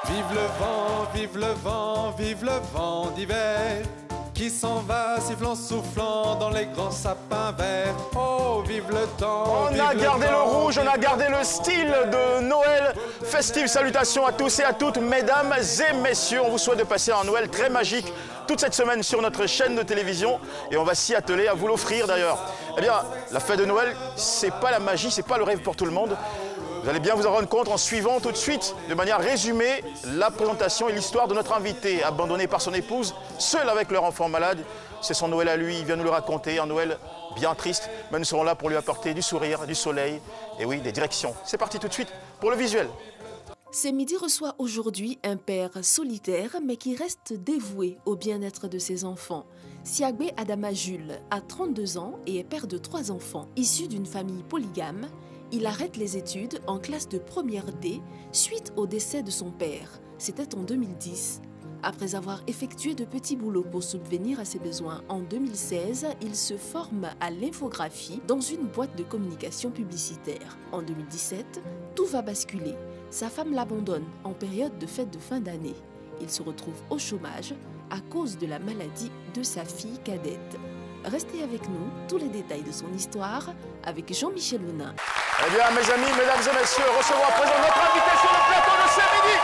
Vive le vent, vive le vent d'hiver qui s'en va sifflant, soufflant dans les grands sapins verts. Oh, vive le temps. On a gardé le rouge, on a gardé le style de Noël. Festive salutations à tous et à toutes, mesdames et messieurs. On vous souhaite de passer un Noël très magique toute cette semaine sur notre chaîne de télévision. Et on va s'y atteler à vous l'offrir d'ailleurs. Eh bien, la fête de Noël, c'est pas la magie, c'est pas le rêve pour tout le monde. Vous allez bien vous en rendre compte en suivant tout de suite, de manière résumée, la présentation et l'histoire de notre invité, abandonné par son épouse, seul avec leur enfant malade. C'est son Noël à lui, il vient nous le raconter, un Noël bien triste, mais nous serons là pour lui apporter du sourire, du soleil et oui, des directions. C'est parti tout de suite pour le visuel. C'est Midi reçoit aujourd'hui un père solitaire, mais qui reste dévoué au bien-être de ses enfants. Siagbe Adama Jules a 32 ans et est père de 3 enfants. Issu d'une famille polygame, il arrête les études en classe de première D suite au décès de son père. C'était en 2010. Après avoir effectué de petits boulots pour subvenir à ses besoins, en 2016, il se forme à l'infographie dans une boîte de communication publicitaire. En 2017, tout va basculer. Sa femme l'abandonne en période de fête de fin d'année. Il se retrouve au chômage à cause de la maladie de sa fille cadette. Restez avec nous, tous les détails de son histoire avec Jean-Michel Ounin. Eh bien, mes amis, mesdames et messieurs, recevons à présent notre invité sur le plateau de ce midi,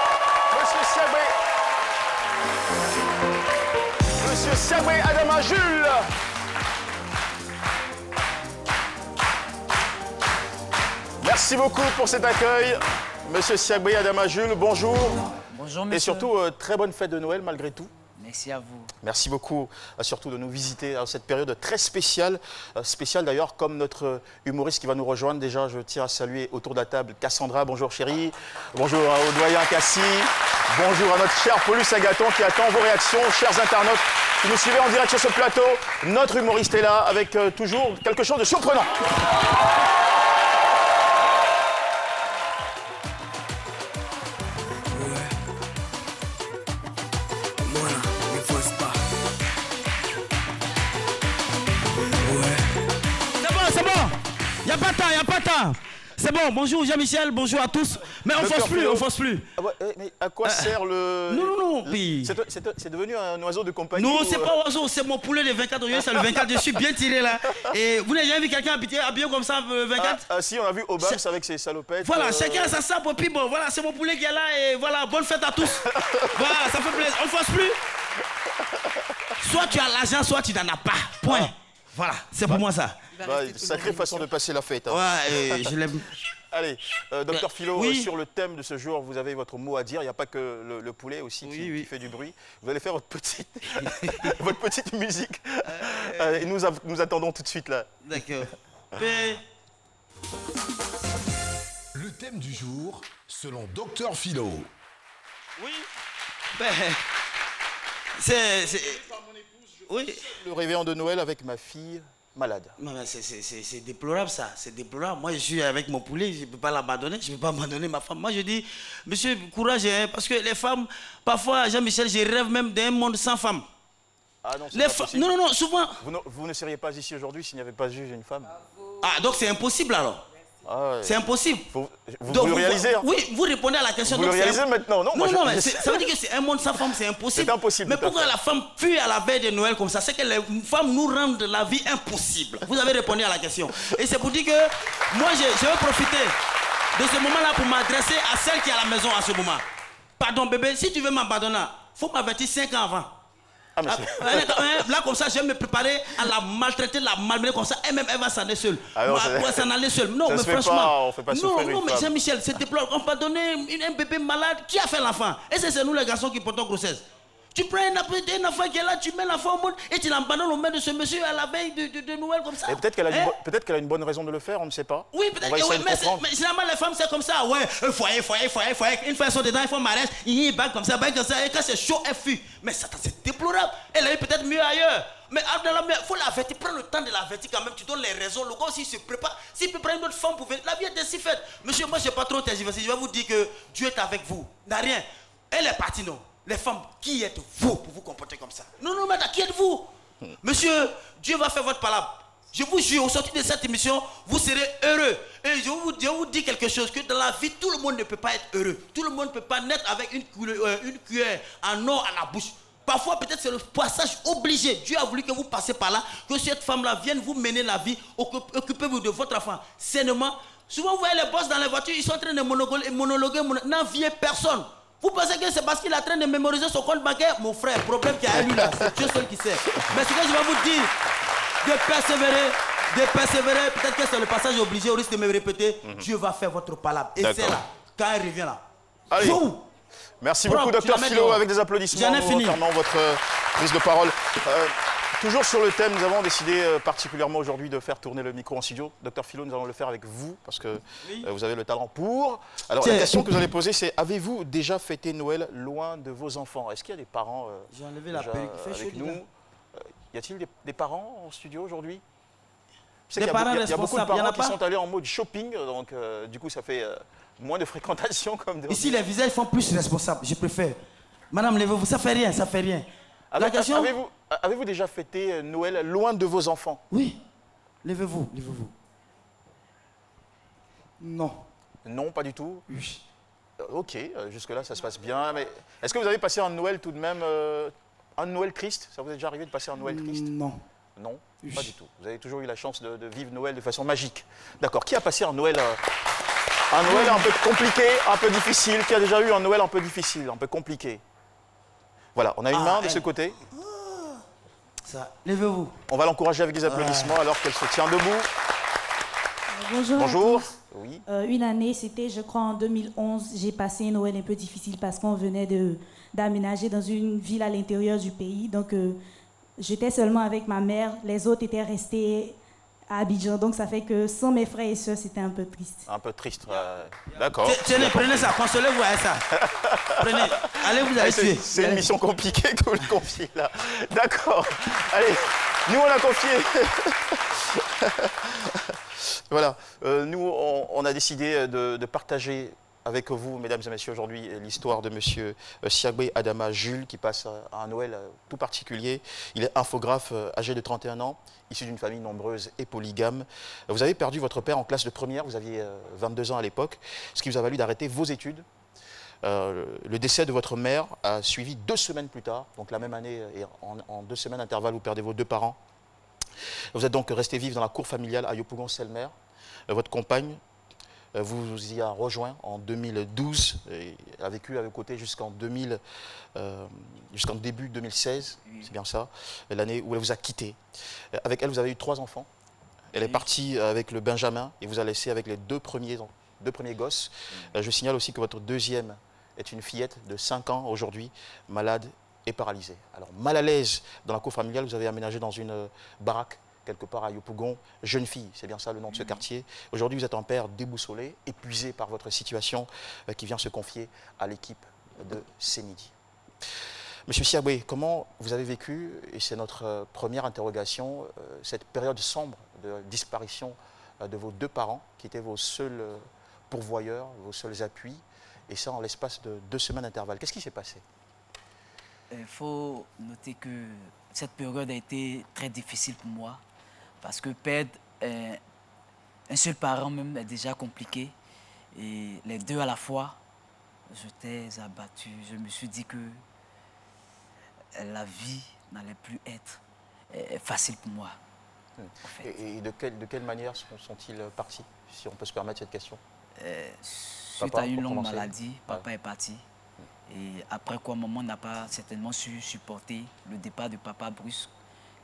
Monsieur Siagbe Adama Jules. Merci beaucoup pour cet accueil. Monsieur Siagbe Adama Jules, bonjour. Bonjour, monsieur. Et surtout, très bonne fête de Noël malgré tout. Merci à vous. Merci beaucoup, surtout de nous visiter à cette période très spéciale. Spéciale d'ailleurs, comme notre humoriste qui va nous rejoindre. Déjà, je tiens à saluer autour de la table Cassandra. Bonjour chérie. Bonjour au doyen Cassie. Bonjour à notre cher Paulus Agathon qui attend vos réactions. Chers internautes qui nous suivez en direct sur ce plateau, notre humoriste est là avec toujours quelque chose de surprenant. Il n'y a pas de temps. C'est bon, bonjour Jean-Michel, bonjour à tous. Mais on ne force plus. Ah ouais, mais à quoi sert le... Non. C'est devenu un oiseau de compagnie? Non, c'est pas oiseau, c'est mon poulet de 24 juillet, c'est le 24, je suis bien tiré là. Et vous n'avez jamais vu quelqu'un habillé comme ça le 24? Ah si, on a vu Obama avec ses salopettes. Voilà, chacun a sa sape, et puis bon, voilà, c'est mon poulet qui est là, et voilà, bonne fête à tous. Voilà, ça fait plaisir, on ne force plus. Soit tu as l'argent, soit tu n'en as pas, point. Voilà, c'est pour moi ça. Sacrée façon de passer la fête. Hein. Ouais, je l'aime. Allez, docteur Philo, oui. sur le thème de ce jour, vous avez votre mot à dire. Il n'y a pas que le poulet aussi qui fait du bruit. Vous allez faire votre petite, votre petite musique. Et nous attendons tout de suite là. D'accord. Le thème du jour, selon docteur Philo. Oui. C'est... Oui. Le réveillon de Noël avec ma fille malade. C'est déplorable ça, c'est déplorable. Moi je suis avec mon poulet, je ne peux pas l'abandonner, je ne peux pas abandonner ma femme. Moi je dis, monsieur, courage, hein, parce que les femmes, parfois, Jean-Michel, je rêve même d'un monde sans femmes. Ah non, c'est pas possible. Non, souvent. Vous ne seriez pas ici aujourd'hui s'il n'y avait pas eu une femme. Ah, donc c'est impossible alors. Ah ouais. C'est impossible. Vous le réalisez hein. Oui, vous répondez à la question. Vous le réalisez maintenant, non? Non, mais ça veut dire que c'est un monde sans femme, c'est impossible. C'est impossible. Mais pourquoi la femme fuit à la veille de Noël comme ça? C'est que les femmes nous rendent la vie impossible. Vous avez répondu à la question. Et c'est pour dire que moi, je vais profiter de ce moment-là pour m'adresser à celle qui est à la maison à ce moment. Pardon bébé, si tu veux m'abandonner, il faut m'avertir 5 ans avant. Ah, là comme ça je vais me préparer à la maltraiter, la malmener comme ça, elle-même elle va s'en aller seule. Moi s'en aller seule. Non mais franchement. On fait pas souffrir non une mais femme. Jean-Michel, c'est déplorable. On peut donner un bébé malade. Qui a fait l'enfant? Et c'est nous les garçons qui portons grossesse. Tu prends un enfant qui est là, tu mets l'enfant au monde et tu l'abandonnes aux mains de ce monsieur à la veille de Noël comme ça. Et peut-être qu'elle a une bonne raison de le faire, on ne sait pas. Oui, peut-être que mais généralement les femmes c'est comme ça. Ouais, foyer. Une fois elles sont dedans, elles font mariage, ils battent comme ça, et quand c'est chaud, elles fuient. Mais ça c'est déplorable. Elle a eu peut-être mieux ailleurs. Mais il faut l'avertir, prends le temps de l'avertir quand même, tu donnes les raisons. Le gars, s'il se prépare, s'il peut prendre une autre femme pour venir, la vie est ainsi faite. Monsieur, moi je n'ai pas trop tergiversé, je vais vous dire que Dieu est avec vous. N'a rien. Elle est partie, non. Les femmes, qui êtes-vous pour vous comporter comme ça? Non, mais qui êtes-vous? Monsieur, Dieu va faire votre palabre. Je vous jure, au sortir de cette émission, vous serez heureux. Et je vous dis quelque chose, que dans la vie, tout le monde ne peut pas être heureux. Tout le monde ne peut pas naître avec une cuillère en or à la bouche. Parfois, peut-être c'est le passage obligé. Dieu a voulu que vous passiez par là, que cette femme-là vienne vous mener la vie, occupez-vous de votre enfant sainement. Souvent, vous voyez les boss dans les voitures, ils sont en train de monologuer, n'enviez personne. Vous pensez que c'est parce qu'il est en train de mémoriser son compte bancaire? Mon frère, problème qu'il y a à lui là, c'est Dieu seul qui sait. Mais ce que je vais vous dire, de persévérer, peut-être que c'est le passage obligé, au risque de me répéter, Dieu va faire votre palabre. Et c'est là, quand il revient là. Allez. Merci beaucoup, Dr Philo, avec des applaudissements concernant votre prise de parole. Toujours sur le thème, nous avons décidé particulièrement aujourd'hui de faire tourner le micro en studio. Dr Philo, nous allons le faire avec vous, parce que vous avez le talent pour. Alors, la question que vous allez poser, c'est, avez-vous déjà fêté Noël loin de vos enfants? Est-ce qu'il y a des parents J'ai enlevé la perruque, avec nous? Y a-t-il des parents en studio aujourd'hui? Des parents responsables, il y a beaucoup de parents qui sont allés en mode shopping, donc du coup ça fait moins de fréquentation comme de... Ici, les visages font plus responsables, je préfère. Madame, levez-vous, ça fait rien, ça fait rien. La question... Avez-vous déjà fêté Noël loin de vos enfants? Oui. Levez-vous, levez-vous. Non. Non, pas du tout? Oui. Ok, jusque-là ça se passe bien, mais est-ce que vous avez passé un Noël tout de même, un Noël triste? Ça vous est déjà arrivé de passer un Noël triste? Non. Non, pas du tout. Vous avez toujours eu la chance de vivre Noël de façon magique. D'accord. Qui a passé un Noël un peu compliqué, un peu difficile? Qui a déjà eu un Noël un peu difficile, un peu compliqué? Voilà, on a une main de ce côté. Ça, levez-vous. On va l'encourager avec des applaudissements alors qu'elle se tient debout. Bonjour. Bonjour. À tous. Oui. Une année, c'était, je crois, en 2011. J'ai passé un Noël un peu difficile parce qu'on venait d'aménager dans une ville à l'intérieur du pays. Donc, j'étais seulement avec ma mère. Les autres étaient restés à Abidjan. Donc, ça fait que sans mes frères et sœurs, c'était un peu triste. Un peu triste. D'accord. Tenez, prenez ça, consolez-vous avec ça. Prenez. Allez, vous allez tuer. C'est une mission compliquée que vous le confiez là. D'accord. Allez, nous on a confié. Voilà. Nous, on a décidé de partager avec vous, mesdames et messieurs, aujourd'hui, l'histoire de M. Siagbe Adama Jules, qui passe un Noël tout particulier. Il est infographe, âgé de 31 ans, issu d'une famille nombreuse et polygame. Vous avez perdu votre père en classe de première, vous aviez 22 ans à l'époque, ce qui vous a valu d'arrêter vos études. Le décès de votre mère a suivi 2 semaines plus tard, donc la même année, et en 2 semaines d'intervalle, vous perdez vos 2 parents. Vous êtes donc resté vivre dans la cour familiale à Yopougon-Selmer. Votre compagne vous y a rejoint en 2012 et a vécu à vos côtés jusqu'en début 2016, c'est bien ça, l'année où elle vous a quitté. Avec elle, vous avez eu 3 enfants. Elle est partie avec le Benjamin et vous a laissé avec les 2 premiers gosses. Je signale aussi que votre deuxième est une fillette de 5 ans aujourd'hui, malade et paralysée. Alors, mal à l'aise dans la cour familiale, vous avez aménagé dans une baraque quelque part à Yopougon, jeune fille, c'est bien ça le nom de ce quartier. Aujourd'hui, vous êtes un père déboussolé, épuisé par votre situation, qui vient se confier à l'équipe de Sémidi. Monsieur Siagbe, comment vous avez vécu, et c'est notre première interrogation, cette période sombre de disparition de vos 2 parents, qui étaient vos seuls pourvoyeurs, vos seuls appuis, et ça en l'espace de 2 semaines d'intervalle. Qu'est-ce qui s'est passé? Il faut noter que cette période a été très difficile pour moi. Parce que perdre un seul parent même est déjà compliqué. Et les 2 à la fois, j'étais abattu. Je me suis dit que la vie n'allait plus être facile pour moi. En fait. Et de quelle manière sont-ils partis, si on peut se permettre cette question? Suite à une longue maladie, papa est parti. Et après quoi, maman n'a pas certainement su supporter le départ de papa brusque.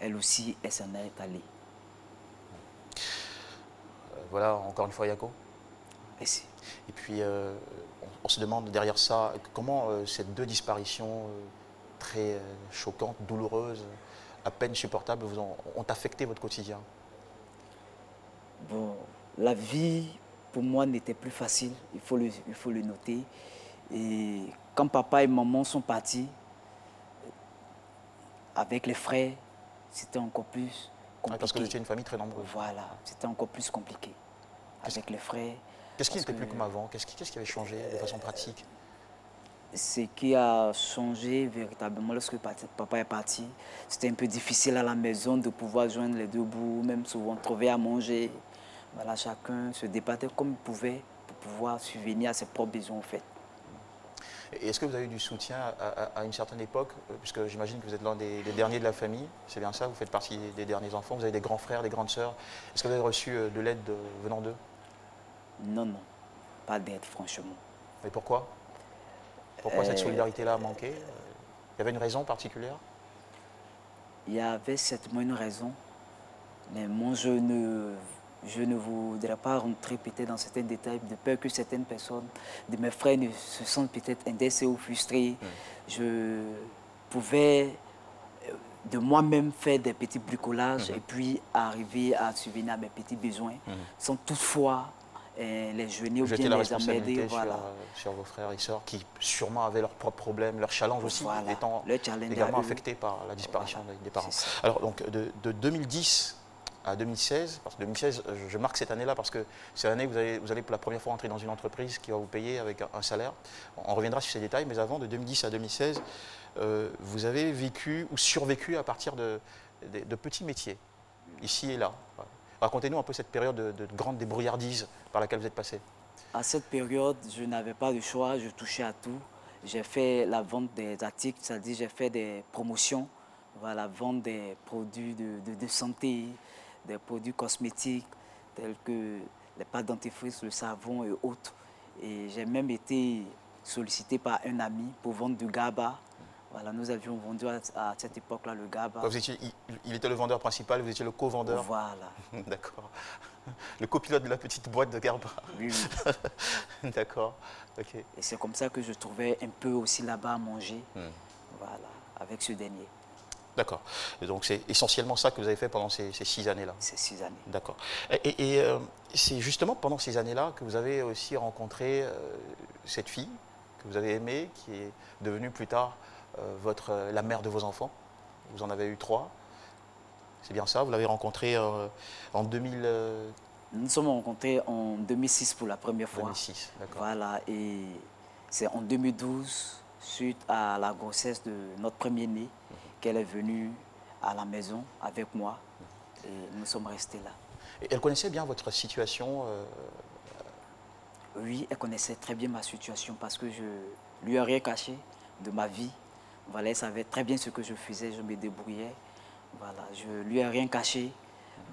Elle aussi, elle s'en est allée. Voilà, encore une fois, Yako. Merci. Et puis, on se demande derrière ça, comment ces 2 disparitions très choquantes, douloureuses, à peine supportables, ont affecté votre quotidien? Bon, la vie, pour moi, n'était plus facile, il faut le noter. Et quand papa et maman sont partis, avec les frères, c'était encore plus compliqué. Parce que vous étiez une famille très nombreuse. Voilà, c'était encore plus compliqué. Avec les frères. Qu'est-ce qui n'était plus comme avant? Qu'est-ce qui avait changé de façon pratique? Ce qui a changé véritablement lorsque papa est parti, c'était un peu difficile à la maison de pouvoir joindre les deux bouts, même souvent trouver à manger. Voilà, chacun se débattait comme il pouvait pour pouvoir subvenir à ses propres besoins en fait. Et est-ce que vous avez eu du soutien à une certaine époque, puisque j'imagine que vous êtes l'un des derniers de la famille, c'est bien ça, vous faites partie des derniers enfants, vous avez des grands frères, des grandes sœurs. Est-ce que vous avez reçu de l'aide venant d'eux? Non, non, pas d'aide franchement. Et pourquoi? Pourquoi cette solidarité-là a manqué? Il y avait une raison particulière? Il y avait certainement une raison, mais moi je ne voudrais pas rentrer peut-être dans certains détails de peur que certaines personnes de mes frères ne se sentent peut-être indécis ou frustrés. Je pouvais de moi-même faire des petits bricolages et puis arriver à subvenir à mes petits besoins sans toutefois les joigner ou bien la les emmerder. Voilà. Sur vos frères et sœurs qui sûrement avaient leurs propres problèmes, leurs challenges aussi, Voilà. étant également affectés par la disparition des parents. Alors donc de 2010 à 2016, parce que 2016, je marque cette année-là parce que c'est l'année où vous allez pour la première fois entrer dans une entreprise qui va vous payer avec un salaire. On reviendra sur ces détails, mais avant, de 2010 à 2016, vous avez vécu ou survécu à partir de petits métiers, ici et là. Voilà. Racontez-nous un peu cette période de grande débrouillardise par laquelle vous êtes passé. À cette période, je n'avais pas de choix, je touchais à tout. J'ai fait la vente des articles, c'est-à-dire j'ai fait des promotions, voilà, vente des produits de santé, des produits cosmétiques tels que les pâtes dentifrice, le savon et autres. Et j'ai même été sollicité par un ami pour vendre du GABA. Voilà, nous avions vendu à cette époque-là le GABA. Il était le vendeur principal, vous étiez le co-vendeur. Voilà. D'accord. Le copilote de la petite boîte de GABA. Oui, oui. D'accord. Ok. Et c'est comme ça que je trouvais un peu aussi là-bas à manger. Voilà, avec ce dernier. D'accord. Donc c'est essentiellement ça que vous avez fait pendant ces 6 années-là. Ces 6 années. D'accord. Et c'est justement pendant ces années-là que vous avez aussi rencontré cette fille que vous avez aimée, qui est devenue plus tard la mère de vos enfants. Vous en avez eu 3. C'est bien ça, vous l'avez rencontrée en 2000... Nous nous sommes rencontrés en 2006 pour la première fois. 2006, d'accord. Voilà, et c'est en 2012, suite à la grossesse de notre premier-né, qu'elle est venue à la maison avec moi et nous sommes restés là. Et elle connaissait bien votre situation Oui, elle connaissait très bien ma situation parce que je lui ai rien caché de ma vie. Voilà, elle savait très bien ce que je faisais, je me débrouillais. Voilà, je lui ai rien caché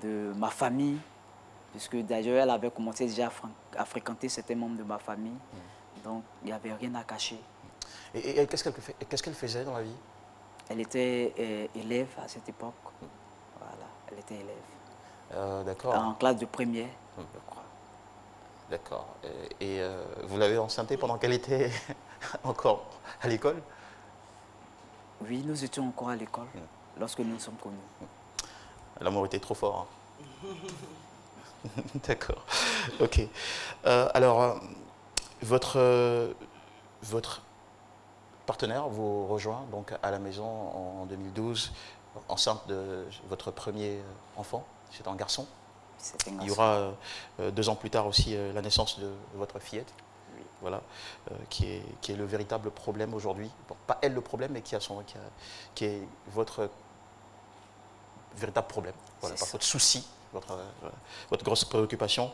de ma famille, puisque d'ailleurs elle avait commencé déjà à fréquenter certains membres de ma famille. Donc il n'y avait rien à cacher. Et qu'est-ce qu'elle faisait dans la vie? Elle était élève à cette époque. Voilà, elle était élève. D'accord. En classe de première, je crois. D'accord. Et vous l'avez enceintée pendant qu'elle était encore à l'école? Oui, nous étions encore à l'école lorsque nous nous sommes connus. L'amour était trop fort. Hein. D'accord. Ok. Alors, votre partenaire vous rejoint donc à la maison en 2012, enceinte de votre premier enfant. C'est un garçon. C'est un garçon. Il y aura 2 ans plus tard aussi la naissance de votre fillette. Oui. Voilà, qui est le véritable problème aujourd'hui. Bon, pas elle le problème, mais qui est votre véritable problème. Voilà, pas votre souci, votre grosse préoccupation.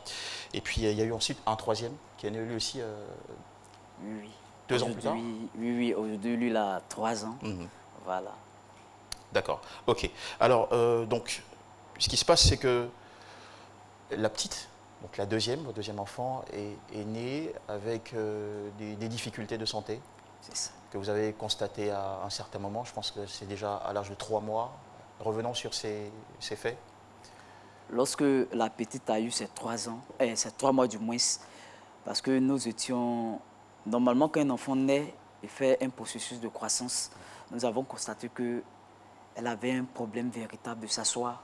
Et puis il y a eu ensuite un troisième qui est né lui aussi Oui. 2 ans plus tard. Oui, aujourd'hui, lui, il a 3 ans. Voilà. D'accord, ok. Alors, donc, ce qui se passe, c'est que la petite, donc votre deuxième enfant, est née avec des difficultés de santé. C'est ça. Que vous avez constaté à un certain moment. Je pense que c'est déjà à l'âge de 3 mois. Revenons sur ces faits. Lorsque la petite a eu ses 3 ans, ses 3 mois du moins, parce que nous étions... Normalement, quand un enfant naît et fait un processus de croissance, nous avons constaté qu'elle avait un problème véritable de s'asseoir.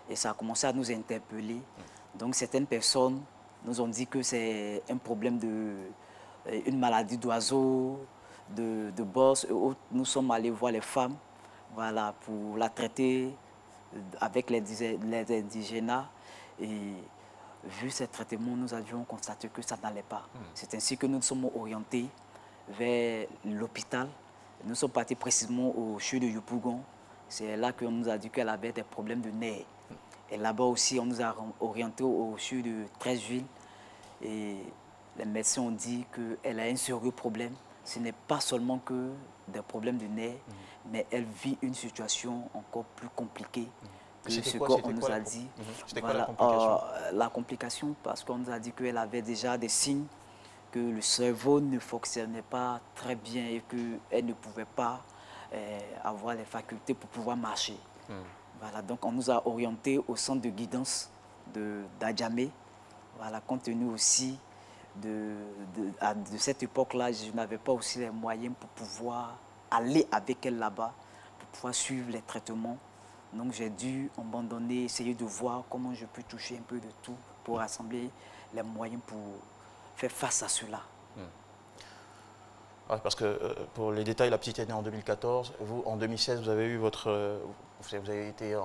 Et ça a commencé à nous interpeller. Donc certaines personnes nous ont dit que c'est un problème une maladie d'oiseau, de bosse et autres. Nous sommes allés voir les femmes, voilà, pour la traiter avec les indigénas. Et vu ces traitements, nous avions constaté que ça n'allait pas. C'est ainsi que nous nous sommes orientés vers l'hôpital. Nous sommes partis précisément au CHU de Yopougon. C'est là qu'on nous a dit qu'elle avait des problèmes de nerfs. Et là-bas aussi, on nous a orientés au CHU de Treichville. Et les médecins ont dit qu'elle a un sérieux problème. Ce n'est pas seulement que des problèmes de nerfs, mais elle vit une situation encore plus compliquée que ce qu'on nous a dit. C'était quoi la complication? La complication, parce qu'on nous a dit qu'elle avait déjà des signes que le cerveau ne fonctionnait pas très bien et qu'elle ne pouvait pas avoir les facultés pour pouvoir marcher. Voilà, donc on nous a orientés au centre de guidance d'Adjamé. Voilà, compte tenu aussi de cette époque-là, je n'avais pas aussi les moyens pour pouvoir aller avec elle là-bas, pour pouvoir suivre les traitements. Donc j'ai dû abandonner, essayer de voir comment je peux toucher un peu de tout pour rassembler les moyens pour faire face à cela. Ouais, parce que pour les détails, la petite est née en 2014. Vous, en 2016, vous avez eu vous avez été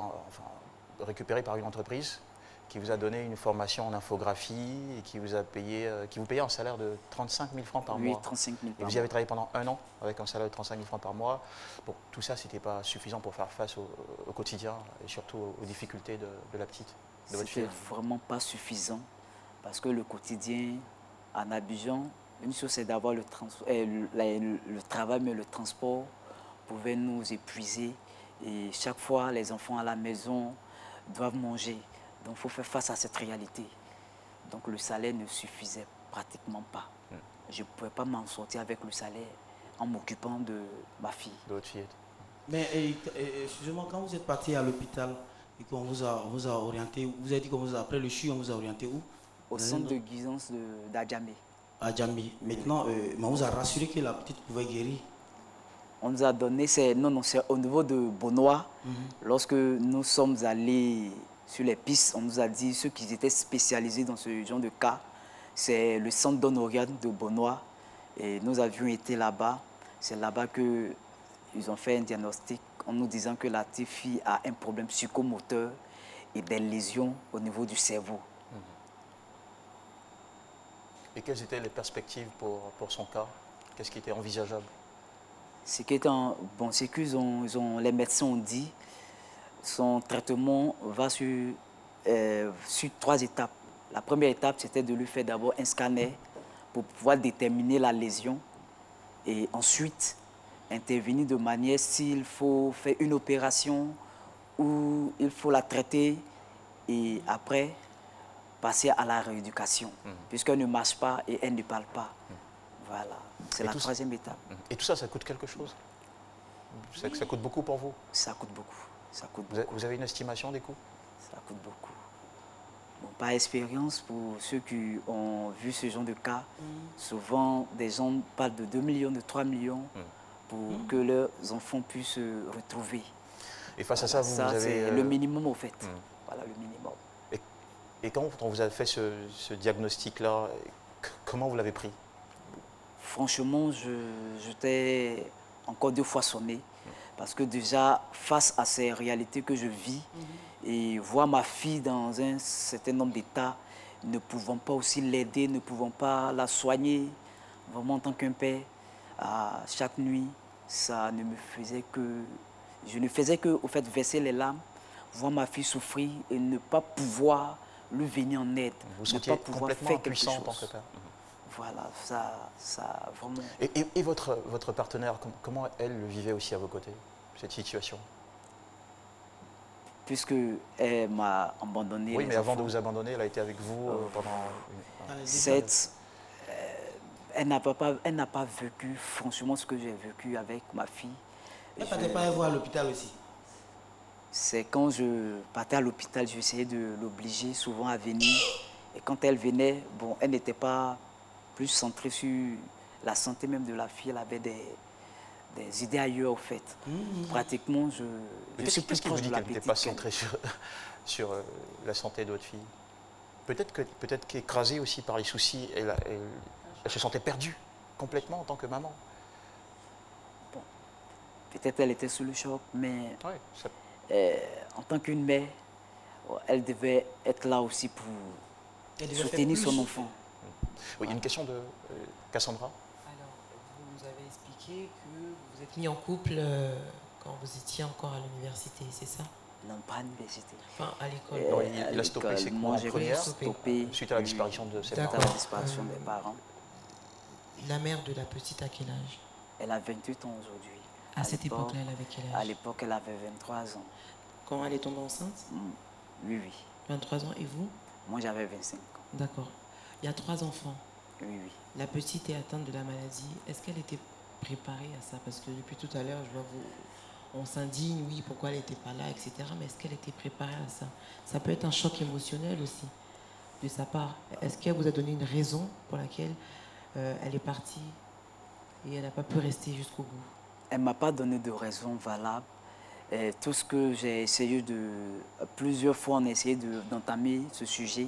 récupéré par une entreprise qui vous a donné une formation en infographie et qui vous a payé, qui vous payait un salaire de 35 000 francs par mois. Oui, 35 000 et vous y avez travaillé pendant 1 an avec un salaire de 35 000 francs par mois. Bon, tout ça, c'était pas suffisant pour faire face au quotidien et surtout aux difficultés de la petite, de votre fille. C'était vraiment pas suffisant parce que le quotidien en Abidjan, une chose c'est d'avoir le travail, mais le transport pouvait nous épuiser. Et chaque fois, les enfants à la maison doivent manger. Donc, il faut faire face à cette réalité. Donc, le salaire ne suffisait pratiquement pas. Je ne pouvais pas m'en sortir avec le salaire en m'occupant de ma fille. De votre fille. Mais, excusez-moi, quand vous êtes parti à l'hôpital et qu'on vous a orienté, vous avez dit après le CHU, on vous a orienté où? Au centre de guidance d'Adjamé. Adjamé. Maintenant, on vous a rassuré que la petite pouvait guérir? On nous a donné, c'est au niveau de Bonois. Lorsque nous sommes allés sur les pistes, on nous a dit ceux qui étaient spécialisés dans ce genre de cas, c'est le centre d'Honoria de Bonois. Et nous avions été là-bas. C'est là-bas qu'ils ont fait un diagnostic en nous disant que la petite fille a un problème psychomoteur et des lésions au niveau du cerveau. Et quelles étaient les perspectives pour son cas? Qu'est-ce qui était envisageable? Ce qui est bon, c'est que les médecins ont dit son traitement va sur 3 étapes. La première étape, c'était de lui faire d'abord un scanner pour pouvoir déterminer la lésion et ensuite intervenir de manière s'il faut faire une opération ou il faut la traiter et après passer à la rééducation puisqu'elle ne marche pas et elle ne parle pas. Voilà, c'est la 3e étape. Et tout ça, ça coûte quelque chose? Ça coûte beaucoup pour vous? Ça coûte beaucoup. Vous avez une estimation des coûts? Ça coûte beaucoup. Bon, par expérience, pour ceux qui ont vu ce genre de cas, souvent des gens parlent de 2 millions, de 3 millions pour que leurs enfants puissent se retrouver. Et face à ça, vous avez... c'est le minimum au fait. Voilà, le minimum. Et quand on vous a fait ce diagnostic-là, comment vous l'avez pris? Franchement, j'étais encore 2 fois sonné. Parce que déjà, face à ces réalités que je vis, et voir ma fille dans un certain nombre d'états, ne pouvant pas aussi l'aider, ne pouvant pas la soigner, vraiment en tant qu'un père, chaque nuit, ça ne me faisait que... Je ne faisais que, au fait, verser les larmes, voir ma fille souffrir et ne pas pouvoir lui venir en aide. Vous ne pas pouvoir faire quelque chose. En tant que père. Voilà, ça vraiment... Et votre partenaire, comment elle le vivait aussi à vos côtés, cette situation? Puisqu'elle m'a abandonné. Oui, mais avant de vous abandonner, elle a été avec vous pendant... Elle n'a pas vécu franchement ce que j'ai vécu avec ma fille. Elle ne partait pas voir à l'hôpital aussi? C'est quand je partais à l'hôpital, j'essayais de l'obliger souvent à venir. Et quand elle venait, bon, elle n'était pas plus centrée sur la santé même de la fille. Elle avait des idées ailleurs, au fait. Pratiquement, je suis plus proche de la petite. Qu'est-ce qui vous dit qu'elle n'était pas centrée sur la santé de votre fille? Peut-être qu'écrasée aussi par les soucis, elle se sentait perdue complètement en tant que maman. Bon, peut-être elle était sous le choc, mais en tant qu'une mère, elle devait être là aussi pour soutenir son enfant. Oui, il y a une question de Cassandra. Alors, vous vous avez expliqué que vous vous êtes mis en couple quand vous étiez encore à l'université, c'est ça? Non, pas à l'université. Enfin, à l'école. Non, il a stoppé ses cours en première suite à la disparition de ses parents. Suite à la disparition des parents. La mère de la petite, à quel âge? Elle a 28 ans aujourd'hui. À cette époque-là, elle avait quel âge? À l'époque, elle avait 23 ans. Quand elle est tombée enceinte? Oui, oui. 23 ans, et vous? Moi, j'avais 25 ans. D'accord. Il y a 3 enfants. Oui, oui. La petite est atteinte de la maladie. Est-ce qu'elle était préparée à ça? Parce que depuis tout à l'heure, je vois on s'indigne, oui, pourquoi elle n'était pas là, etc. Mais est-ce qu'elle était préparée à ça? Ça peut être un choc émotionnel aussi, de sa part. Est-ce qu'elle vous a donné une raison pour laquelle elle est partie et elle n'a pas pu rester jusqu'au bout? Elle ne m'a pas donné de raison valable. Et tout ce que j'ai essayé plusieurs fois, on a essayé d'entamer ce sujet,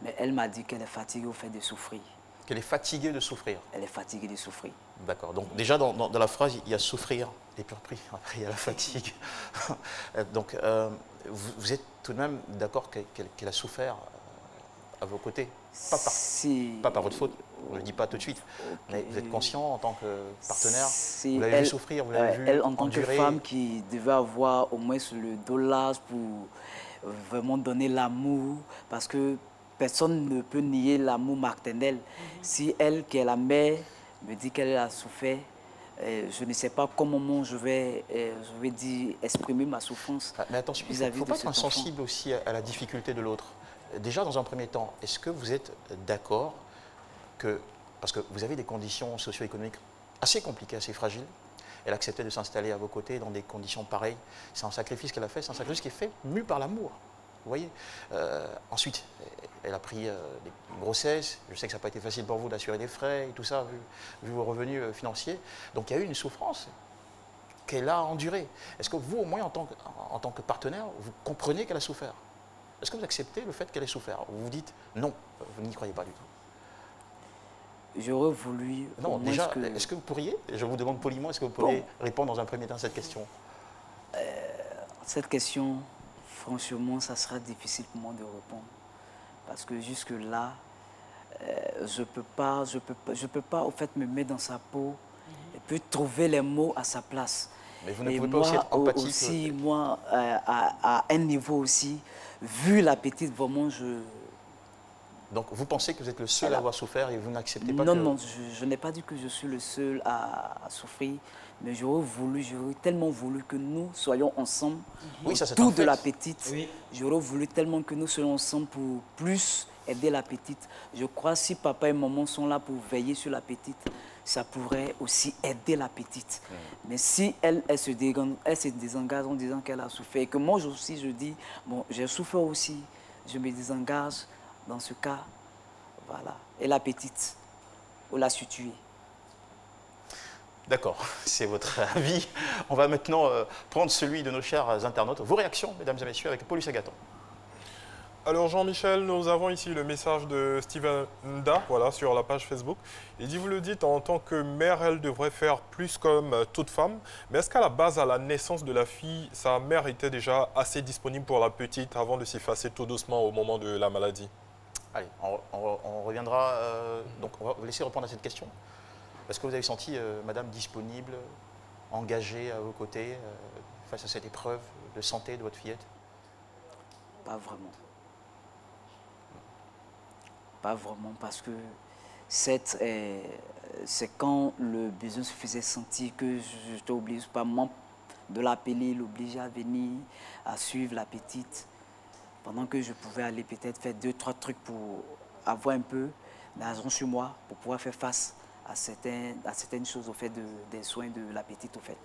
mais elle m'a dit qu'elle est fatiguée au fait de souffrir. Qu'elle est fatiguée de souffrir? Elle est fatiguée de souffrir. D'accord. Donc déjà, dans la phrase, il y a souffrir, les purs prix. Après, il y a la fatigue. Donc, vous êtes tout de même d'accord qu'elle a souffert à vos côtés? Pas par votre faute, on ne le dit pas tout de suite. Mais vous êtes conscient en tant que partenaire? Vous l'avez vu souffrir, vous l'avez vu elle, en tant endurer. que femme qui devait avoir au moins le dos large pour vraiment donner l'amour, parce que personne ne peut nier l'amour maternel. Si elle, qui est la mère, me dit qu'elle a souffert, je ne sais pas comment je vais dire, exprimer ma souffrance. Mais attention, il ne faut pas être insensible aussi à la difficulté de l'autre. Déjà, dans un premier temps, est-ce que vous êtes d'accord que, parce que vous avez des conditions socio-économiques assez compliquées, assez fragiles, elle acceptait de s'installer à vos côtés dans des conditions pareilles, c'est un sacrifice qu'elle a fait, c'est un sacrifice qui est fait mu par l'amour. Vous voyez, ensuite, elle a pris des grossesses. Je sais que ça n'a pas été facile pour vous d'assurer des frais et tout ça, vu vos revenus financiers. Donc il y a eu une souffrance qu'elle a endurée. Est-ce que vous, au moins, en tant que partenaire, vous comprenez qu'elle a souffert? Est-ce que vous acceptez le fait qu'elle ait souffert? Ou vous dites non, vous n'y croyez pas du tout? J'aurais voulu... Non, déjà, est-ce que vous pourriez, je vous demande poliment, est-ce que vous pourriez répondre dans un premier temps à cette question? Cette question... Franchement, ça sera difficile pour moi de répondre. Parce que jusque-là, je ne peux pas au fait, me mettre dans sa peau et puis trouver les mots à sa place. Mais vous ne pouvez pas aussi être empathique. Aussi, moi, à un niveau aussi, vu la petite, vraiment, Donc, vous pensez que vous êtes le seul à avoir souffert et vous n'acceptez pas Non, je n'ai pas dit que je suis le seul à souffrir. Mais j'aurais tellement voulu que nous soyons ensemble, autour de la petite. Oui. J'aurais voulu tellement que nous soyons ensemble pour plus aider la petite. Je crois que si papa et maman sont là pour veiller sur la petite, ça pourrait aussi aider la petite. Mais si elle se désengage en disant qu'elle a souffert, et que moi aussi je dis, bon, j'ai souffert aussi, je me désengage, dans ce cas, voilà. Et la petite, on l'a su tuer. D'accord, c'est votre avis. On va maintenant prendre celui de nos chers internautes. Vos réactions, mesdames et messieurs, avec Paulus Agathon. Alors Jean-Michel, nous avons ici le message de Steven Nda, voilà, sur la page Facebook. Il dit, vous le dites, en tant que mère, elle devrait faire plus comme toute femme. Mais est-ce qu'à la base, à la naissance de la fille, sa mère était déjà assez disponible pour la petite avant de s'effacer tout doucement au moment de la maladie? Allez, on reviendra, donc on va vous laisser répondre à cette question. Est-ce que vous avez senti madame disponible, engagée à vos côtés face à cette épreuve de santé de votre fillette? Pas vraiment. Pas vraiment, parce que c'est quand le besoin se faisait sentir que j'étais obligé, pas moi, de l'appeler, l'obliger à venir, à suivre la petite, pendant que je pouvais aller peut-être faire 2-3 trucs pour avoir un peu d'argent sur moi, pour pouvoir faire face à certaines choses au fait des soins de la petite au fait.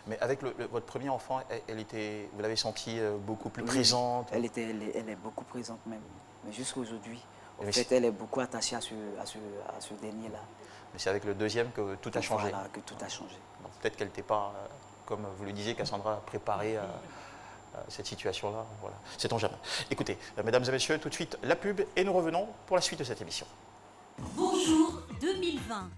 Mais avec votre premier enfant, vous l'avez sentie beaucoup plus présente? Elle est beaucoup présente même. Mais jusqu'à aujourd'hui, en fait, elle est beaucoup attachée à ce dernier-là. Mais c'est avec le deuxième que tout a changé? Voilà, que tout a changé. Peut-être qu'elle n'était pas, comme vous le disiez, Cassandra, préparée à cette situation-là. Voilà. Sait-on jamais. Écoutez, mesdames et messieurs, tout de suite, la pub et nous revenons pour la suite de cette émission. Bonjour 2020.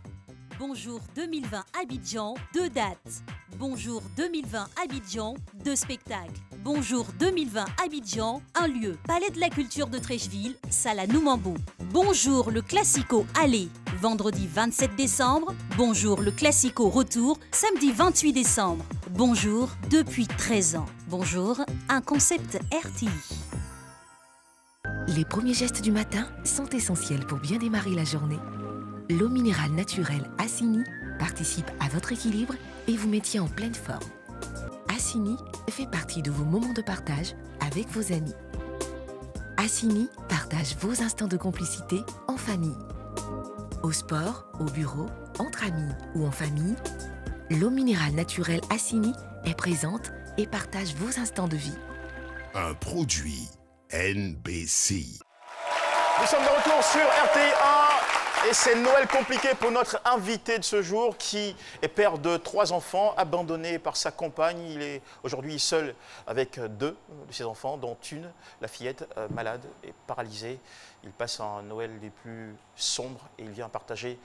Bonjour 2020 Abidjan, 2 dates. Bonjour 2020 Abidjan, 2 spectacles. Bonjour 2020 Abidjan, un lieu. Palais de la Culture de Trècheville, salle à Noumambo. Bonjour le Classico Allez, vendredi 27 décembre. Bonjour le Classico Retour, samedi 28 décembre. Bonjour depuis 13 ans. Bonjour, un concept RTI. Les premiers gestes du matin sont essentiels pour bien démarrer la journée. L'eau minérale naturelle Assini participe à votre équilibre et vous met en pleine forme. Assini fait partie de vos moments de partage avec vos amis. Assini partage vos instants de complicité en famille. Au sport, au bureau, entre amis ou en famille, l'eau minérale naturelle Assini est présente et partage vos instants de vie. Un produit NBC. Nous sommes de retour sur RTI1 et c'est Noël compliqué pour notre invité de ce jour qui est père de 3 enfants, abandonné par sa compagne. Il est aujourd'hui seul avec 2 de ses enfants, dont une, la fillette, malade et paralysée. Il passe un Noël des plus sombres et il vient partager,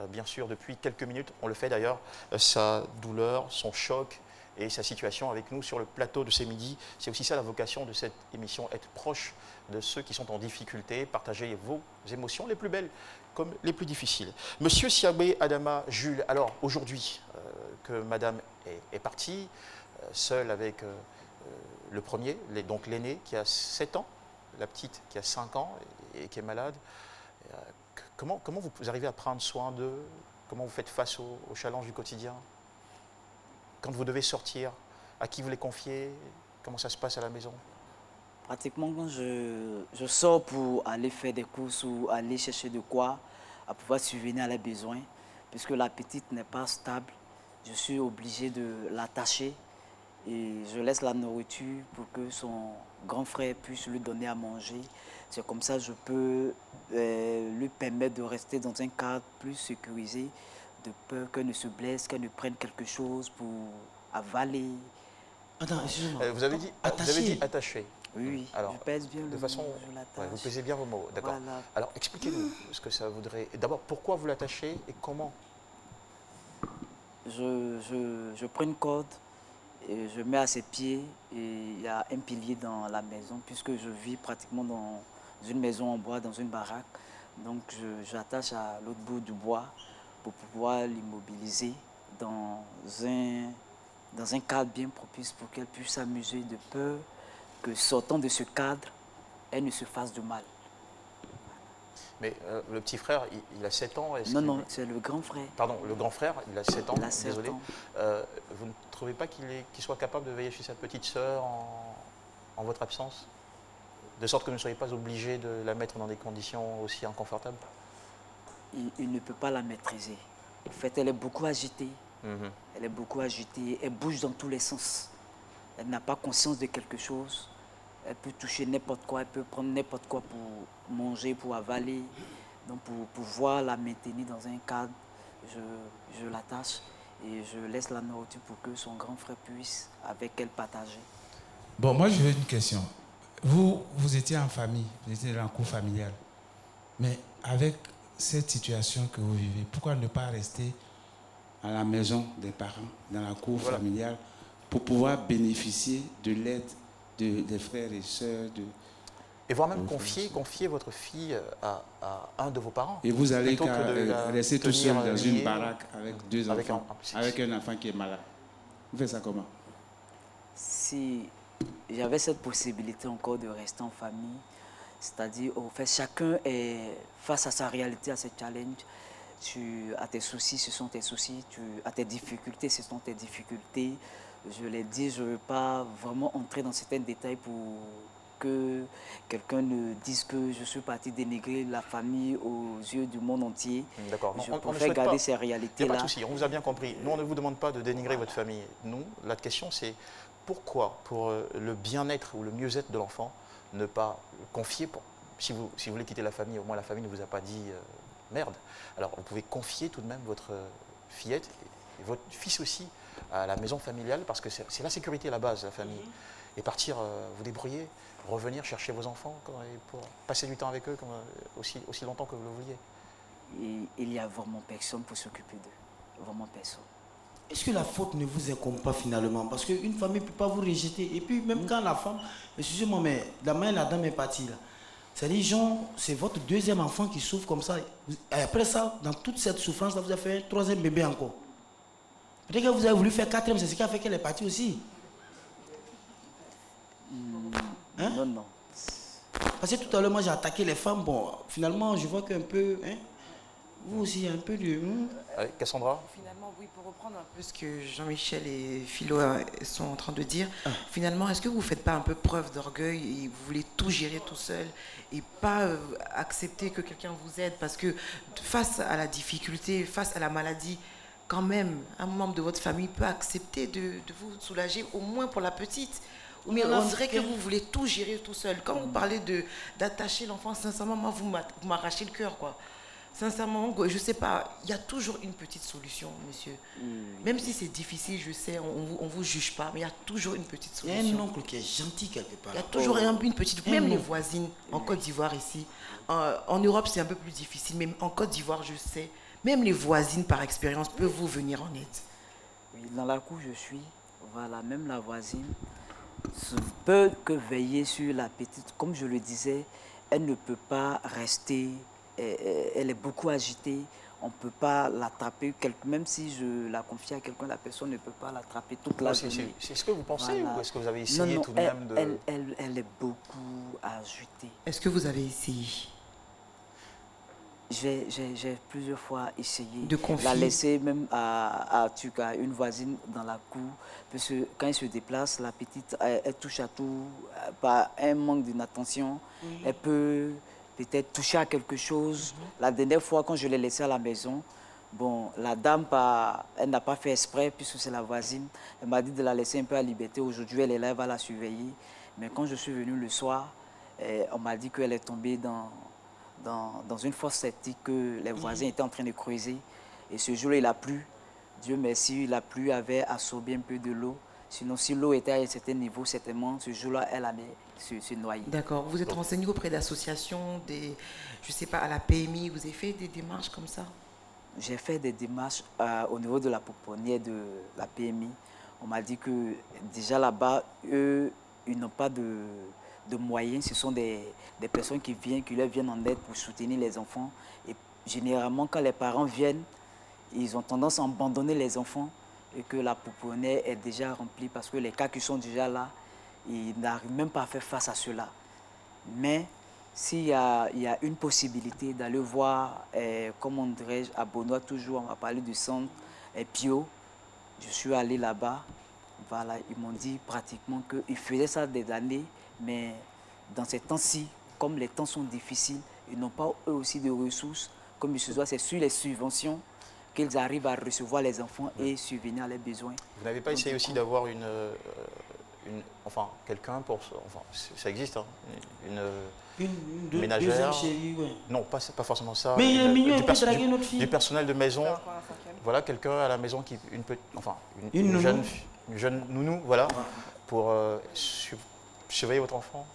bien sûr, depuis quelques minutes, on le fait d'ailleurs, sa douleur, son choc et sa situation avec nous sur le plateau de ces midis. C'est aussi ça la vocation de cette émission, être proche de ceux qui sont en difficulté, partager vos émotions les plus belles comme les plus difficiles. Monsieur Siagbe Adama Jules, alors aujourd'hui que madame est partie, seule avec le premier, donc l'aîné qui a 7 ans, la petite qui a 5 ans et qui est malade, comment vous arrivez à prendre soin d'eux? Comment vous faites face aux challenges du quotidien? Quand vous devez sortir, à qui vous les confiez? Comment ça se passe à la maison? Pratiquement, quand je sors pour aller faire des courses ou aller chercher de quoi, à pouvoir subvenir à leurs besoins, puisque la petite n'est pas stable, je suis obligé de l'attacher et je laisse la nourriture pour que son grand frère puisse lui donner à manger. C'est comme ça que je peux lui permettre de rester dans un cadre plus sécurisé, de peur qu'elle ne se blesse, qu'elle ne prenne quelque chose pour avaler. Attends, excusez-moi. Vous avez dit attaché. Oui, alors, je pèse bien de façon, je l'attache. Vous pesez bien vos mots, d'accord. Voilà. Alors, expliquez-nous ce que ça voudrait... D'abord, pourquoi vous l'attachez et comment? Je prends une corde et je mets à ses pieds et il y a un pilier dans la maison puisque je vis pratiquement dans une maison en bois, dans une baraque. Donc, j'attache à l'autre bout du bois pour pouvoir l'immobiliser dans un cadre bien propice pour qu'elle puisse s'amuser, de peur que sortant de ce cadre, elle ne se fasse de mal. Mais le petit frère, il a 7 ans. Non, c'est le grand frère. Pardon, le grand frère, il a 7 ans, il a 7 désolé. Ans. Vous ne trouvez pas qu'il soit capable de veiller chez sa petite sœur en votre absence? De sorte que vous ne soyez pas obligé de la mettre dans des conditions aussi inconfortables? Il ne peut pas la maîtriser. En fait, elle est beaucoup agitée. Elle est beaucoup agitée. Elle bouge dans tous les sens. Elle n'a pas conscience de quelque chose. Elle peut toucher n'importe quoi. Elle peut prendre n'importe quoi pour manger, pour avaler. Donc, pour pouvoir la maintenir dans un cadre, je l'attache et je laisse la nourriture pour que son grand frère puisse avec elle partager. Bon, moi, j'ai une question. Vous étiez en famille, vous étiez dans le couple familial. Mais avec cette situation que vous vivez, pourquoi ne pas rester à la maison des parents, dans la cour familiale, pour pouvoir bénéficier de l'aide des frères et sœurs et voire même confier votre fille à un de vos parents. Et vous allez rester tout seul dans une baraque avec 2 enfants, avec un enfant qui est malade. Vous faites ça comment? Si j'avais cette possibilité encore de rester en famille, c'est-à-dire, au fait, chacun est face à sa réalité, à ses challenges. Tu as tes soucis, ce sont tes soucis. Tu as tes difficultés, ce sont tes difficultés. Je l'ai dit, je ne veux pas vraiment entrer dans certains détails pour que quelqu'un ne dise que je suis parti dénigrer la famille aux yeux du monde entier. D'accord. Je préfère garder ces réalités-là. Il n'y a pas de souci, on vous a bien compris. Nous, on ne vous demande pas de dénigrer votre famille. Nous, la question, c'est pourquoi, pour le bien-être ou le mieux-être de l'enfant, ne pas confier, si vous voulez quitter la famille, au moins la famille ne vous a pas dit merde. Alors, vous pouvez confier tout de même votre fillette et votre fils aussi à la maison familiale, parce que c'est la sécurité à la base, la famille. Et partir vous débrouiller, revenir chercher vos enfants pour passer du temps avec eux aussi longtemps que vous le vouliez. Il n'y a vraiment personne pour s'occuper d'eux. vraiment personne. Est-ce que la faute ne vous incombe pas finalement? Parce qu'une famille ne peut pas vous rejeter. Et puis même quand la femme, excusez-moi, mais la main, la dame est partie là. C'est-à-dire, genre, c'est votre deuxième enfant qui souffre comme ça. Et après ça, dans toute cette souffrance, là, vous avez fait un troisième bébé encore. Peut-être que vous avez voulu faire quatrième, c'est ce qui a fait qu'elle est partie aussi. Hein? Non, non. Parce que tout à l'heure, moi, j'ai attaqué les femmes. Bon, finalement, je vois qu'un peu... Hein, vous aussi, un peu de... Cassandra? Finalement, oui, pour reprendre un peu ce que Jean-Michel et Philo sont en train de dire, finalement, est-ce que vous ne faites pas un peu preuve d'orgueil et vous voulez tout gérer tout seul et pas accepter que quelqu'un vous aide? Parce que face à la difficulté, face à la maladie, quand même, un membre de votre famille peut accepter de vous soulager, au moins pour la petite. Mais on dirait que vous voulez tout gérer tout seul. Quand vous parlez d'attacher l'enfant, sincèrement, moi, vous m'arrachez le cœur, quoi. Sincèrement, je ne sais pas, il y a toujours une petite solution, monsieur. Même si c'est difficile, je sais, on ne vous juge pas, mais il y a toujours une petite solution. Il y a un oncle qui est gentil quelque part. Il y a toujours une petite... Même les voisines, en Côte d'Ivoire ici, en Europe c'est un peu plus difficile, mais en Côte d'Ivoire, je sais, même les voisines par expérience peuvent vous venir en aide. Oui, dans la cour je suis, voilà, même la voisine ne peut que veiller sur la petite. Comme je le disais, elle ne peut pas rester... Elle est beaucoup agitée, on ne peut pas l'attraper, même si je la confie à quelqu'un, la personne ne peut pas l'attraper toute la journée. C'est ce que vous pensez, voilà. Ou est-ce que vous avez essayé tout de même de... Elle est beaucoup agitée. Est-ce que vous avez essayé? J'ai plusieurs fois essayé de la laisser même à une voisine dans la cour, parce que quand elle se déplace, la petite, elle touche à tout, par un manque d'inattention, elle peut... peut-être toucher à quelque chose. La dernière fois, quand je l'ai laissée à la maison, bon, la dame, elle n'a pas fait exprès, puisque c'est la voisine. Elle m'a dit de la laisser un peu à liberté. Aujourd'hui, elle est là, elle va la surveiller. Mais quand je suis venu le soir, on m'a dit qu'elle est tombée dans une fosse septique que les voisins étaient en train de creuser. Et ce jour-là, il a plu. Dieu merci, la pluie avait absorbé un peu de l'eau. Sinon, si l'eau était à un certain niveau, certainement, ce jour-là, elle allait se noyer. D'accord. Vous êtes renseigné auprès d'associations, je ne sais pas, à la PMI, vous avez fait des démarches comme ça? J'ai fait des démarches au niveau de la pouponnière de la PMI. On m'a dit que déjà là-bas, eux, ils n'ont pas de moyens. Ce sont des personnes qui leur viennent en aide pour soutenir les enfants. Et généralement, quand les parents viennent, ils ont tendance à abandonner les enfants et que la pouponnière est déjà remplie parce que les cas qui sont déjà là, ils n'arrivent même pas à faire face à cela. Mais s'il y a une possibilité d'aller voir, comment dirais-je, à Bonois, toujours, on m'a parlé du centre Pio, je suis allé là-bas. Voilà, ils m'ont dit pratiquement qu'ils faisaient ça des années, mais dans ces temps-ci, comme les temps sont difficiles, ils n'ont pas eux aussi de ressources. Comme je dois, c'est sur les subventions qu'ils arrivent à recevoir les enfants et subvenir à leurs besoins. Vous n'avez pas essayé aussi d'avoir quelqu'un pour... Enfin, ça existe, hein, une ménagère. Chérie, ouais. Non, pas forcément ça. Mais il est mignon, il peut draguer notre fille. Du personnel de maison. Voilà, quelqu'un à la maison qui... Une jeune nounou, voilà, pour surveiller votre enfant.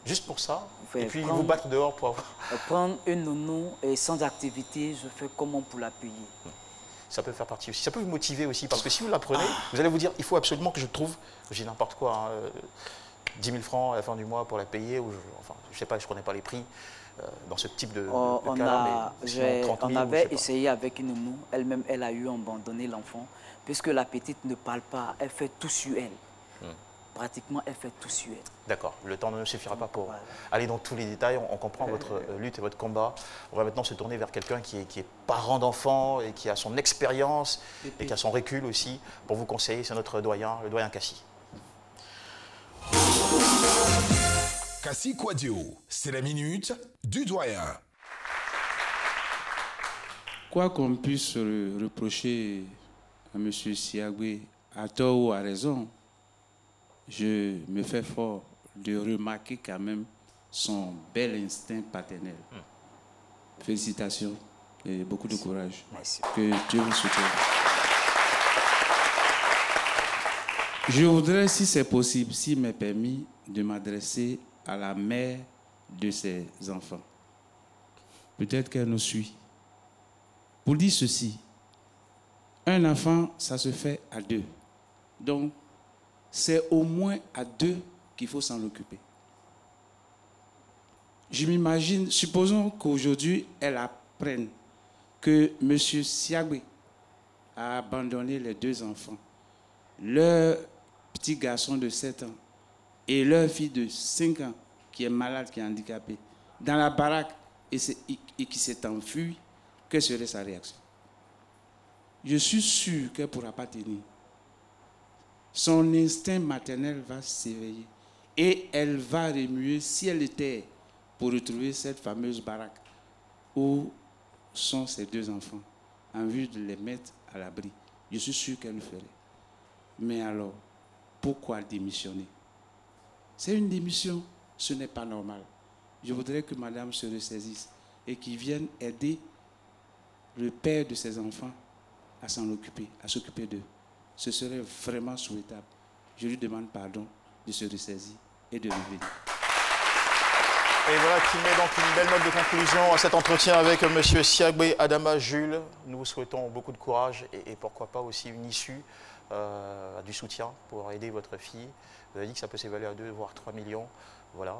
Juste pour ça. Et puis vous battre dehors pour avoir... Prendre une nounou et sans activité, je fais comment pour la payer. Ça peut faire partie aussi. Ça peut vous motiver aussi, parce que si vous la prenez, vous allez vous dire, il faut absolument que je trouve, j'ai n'importe quoi, 10 000 francs à la fin du mois pour la payer, ou je sais pas, je ne connais pas les prix dans ce type de cas-là. On avait essayé avec une nounou, elle-même, elle a eu abandonné l'enfant, puisque la petite ne parle pas, elle fait tout sur elle. Pratiquement, elle fait tout sur elle. D'accord. Le temps ne suffira pas pour aller dans tous les détails. On comprend votre lutte et votre combat. On va maintenant se tourner vers quelqu'un qui est parent d'enfant et qui a son expérience et qui a son recul aussi pour vous conseiller. C'est notre doyen, le doyen Cassie. Cassie Quadio, c'est la minute du doyen. Quoi qu'on puisse reprocher à M. Siagbe, à tort ou à raison, je me fais fort de remarquer quand même son bel instinct paternel. Félicitations et beaucoup de courage. Merci. Que Dieu vous soutienne. Je voudrais, si c'est possible, s'il m'est permis, de m'adresser à la mère de ces enfants. Peut-être qu'elle nous suit. Pour dire ceci, Un enfant, ça se fait à 2. Donc, c'est au moins à 2 qu'il faut s'en occuper. Je m'imagine, supposons qu'aujourd'hui, elle apprenne que M. Siagbe a abandonné les 2 enfants, leur petit garçon de 7 ans et leur fille de 5 ans qui est malade, qui est handicapée, dans la baraque et qui s'est enfui, quelle serait sa réaction? Je suis sûr qu'elle ne pourra pas tenir. Son instinct maternel va s'éveiller et elle va remuer ciel et terre pour retrouver cette fameuse baraque où sont ses 2 enfants, en vue de les mettre à l'abri. Je suis sûr qu'elle le ferait. Mais alors, pourquoi démissionner? C'est une démission, ce n'est pas normal. Je voudrais que madame se ressaisisse et qu'il vienne aider le père de ses enfants à s'en occuper, à s'occuper d'eux. Ce serait vraiment souhaitable. Je lui demande pardon de se ressaisir et de revenir. Et voilà qui met donc une belle note de conclusion à cet entretien avec M. Siagbe Adama Jules. Nous vous souhaitons beaucoup de courage et pourquoi pas aussi une issue, du soutien pour aider votre fille. Vous avez dit que ça peut s'évaluer à 2 voire 3 millions. Voilà.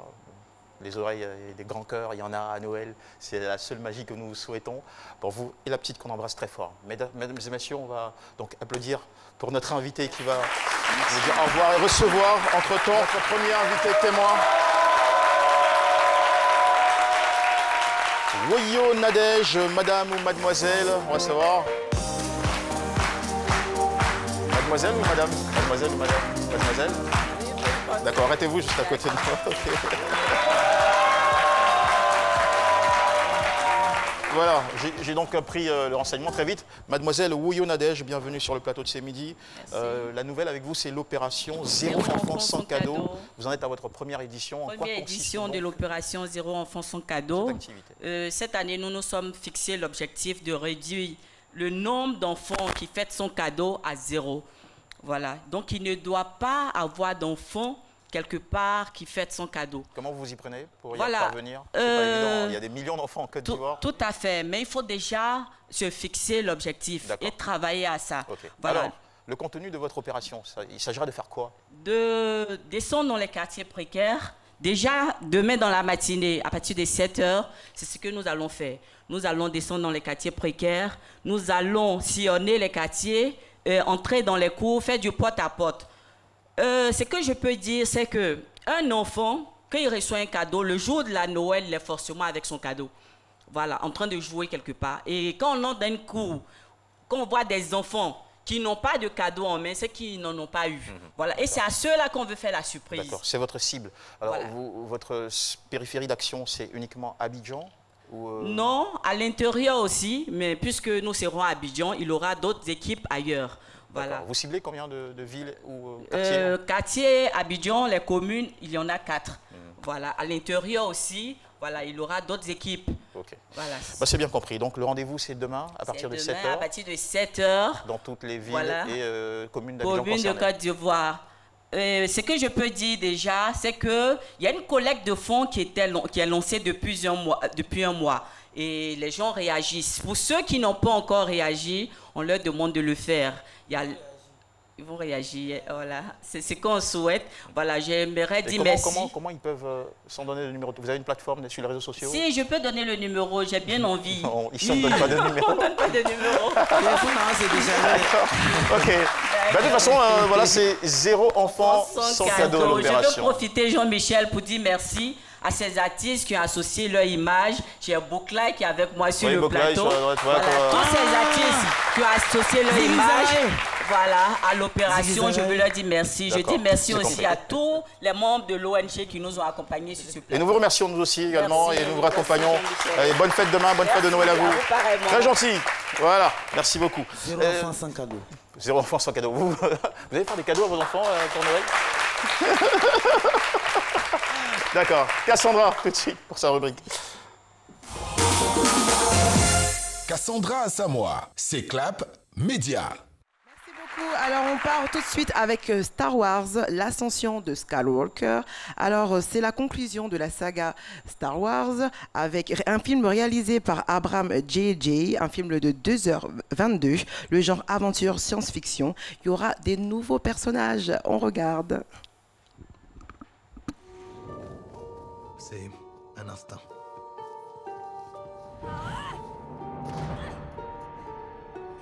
Les oreilles et des grands cœurs, il y en a à Noël. C'est la seule magie que nous souhaitons pour vous et la petite qu'on embrasse très fort. Mesdames et messieurs, on va donc applaudir pour notre invité qui va vous dire au revoir et recevoir entre-temps notre premier invité témoin. Woyo Nadège, madame ou mademoiselle, on va savoir. Mademoiselle ou madame? Mademoiselle ou madame? Mademoiselle? D'accord, arrêtez-vous juste à côté de moi. Okay. Voilà, j'ai donc pris le renseignement très vite. Mademoiselle Woyo Nadège, bienvenue sur le plateau de ce midi. La nouvelle avec vous, c'est l'opération Zéro enfant sans cadeau. Vous en êtes à votre première édition. Première édition de l'opération Zéro enfant sans cadeau. Cette année, nous nous sommes fixés l'objectif de réduire le nombre d'enfants qui fêtent son cadeau à 0. Voilà, donc il ne doit pas avoir d'enfants quelque part qui fête son cadeau. Comment vous y prenez pour y parvenir? C'est pas évident. Il y a des millions d'enfants en Côte d'Ivoire. Tout à fait, mais il faut déjà se fixer l'objectif et travailler à ça. Okay. Voilà. Alors, le contenu de votre opération, il s'agira de faire quoi? De descendre dans les quartiers précaires. Déjà, demain dans la matinée, à partir de 7 h, c'est ce que nous allons faire. Nous allons descendre dans les quartiers précaires. Nous allons sillonner les quartiers, entrer dans les cours, faire du porte-à-porte. Ce que je peux dire, c'est qu'un enfant, quand il reçoit un cadeau, le jour de la Noël, il est forcément avec son cadeau. Voilà, en train de jouer quelque part. Et quand on entre dans une cour, quand on voit des enfants qui n'ont pas de cadeau en main, c'est qu'ils n'en ont pas eu. Voilà. Et c'est à ceux-là qu'on veut faire la surprise. D'accord, c'est votre cible. Alors, voilà. Votre périphérie d'action, c'est uniquement Abidjan ou Non, à l'intérieur aussi, mais puisque nous serons à Abidjan, il y aura d'autres équipes ailleurs. Voilà. Vous ciblez combien de villes ou quartiers? Quartiers, Abidjan, les communes, il y en a 4. Voilà. À l'intérieur aussi, voilà, il y aura d'autres équipes. Okay. Voilà. C'est bien compris. Donc le rendez-vous, c'est demain à partir de 7 h. À partir de 7 h. Dans toutes les villes et communes d'Abidjan concernées. Communes de Côte d'Ivoire. Ce que je peux dire déjà, c'est qu'il y a une collecte de fonds qui est lancée depuis un mois. Et les gens réagissent. Pour ceux qui n'ont pas encore réagi, on leur demande de le faire. Ils vont réagir, voilà. C'est ce qu'on souhaite. Voilà, j'aimerais dire merci. Comment ils peuvent s'en donner le numéro? Vous avez une plateforme sur les réseaux sociaux? Si, je peux donner le numéro, j'ai bien envie. Non, ici, on ne donne pas de numéro. On ne donne pas de numéro. C'est déjà ok. De toute façon, voilà, c'est Zéro enfant sans cadeau l'opération. Je veux profiter, Jean-Michel, pour dire merci à ces artistes qui ont associé leur image. J'ai Bouclaï qui est avec moi sur le plateau. Tous ces artistes qui ont associé leur image à l'opération, je veux leur dire merci. Je dis merci aussi à tous les membres de l'ONG qui nous ont accompagnés sur ce plateau. Et nous vous remercions nous aussi également et nous vous raccompagnons. Et bonne fête demain, bonne fête de Noël à vous. Très gentil. Voilà, merci beaucoup. Zéro enfant sans cadeau. Zéro enfant sans cadeau. Vous allez faire des cadeaux à vos enfants pour Noël? D'accord. Cassandra, tout de suite, pour sa rubrique. Cassandra Samoa, c'est Clap Média. beaucoup. Alors, on part tout de suite avec Star Wars, l'ascension de Skywalker. Alors, c'est la conclusion de la saga Star Wars avec un film réalisé par Abraham J.J., un film de 2h22, le genre aventure science-fiction. Il y aura des nouveaux personnages. On regarde. C'est un instinct.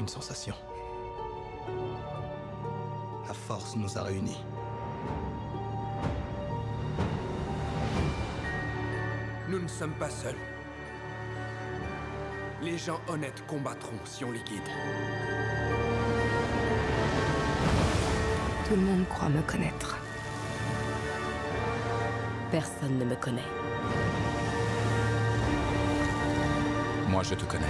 Une sensation. La force nous a réunis. Nous ne sommes pas seuls. Les gens honnêtes combattront si on les guide. Tout le monde croit me connaître. Personne ne me connaît. Moi, je te connais.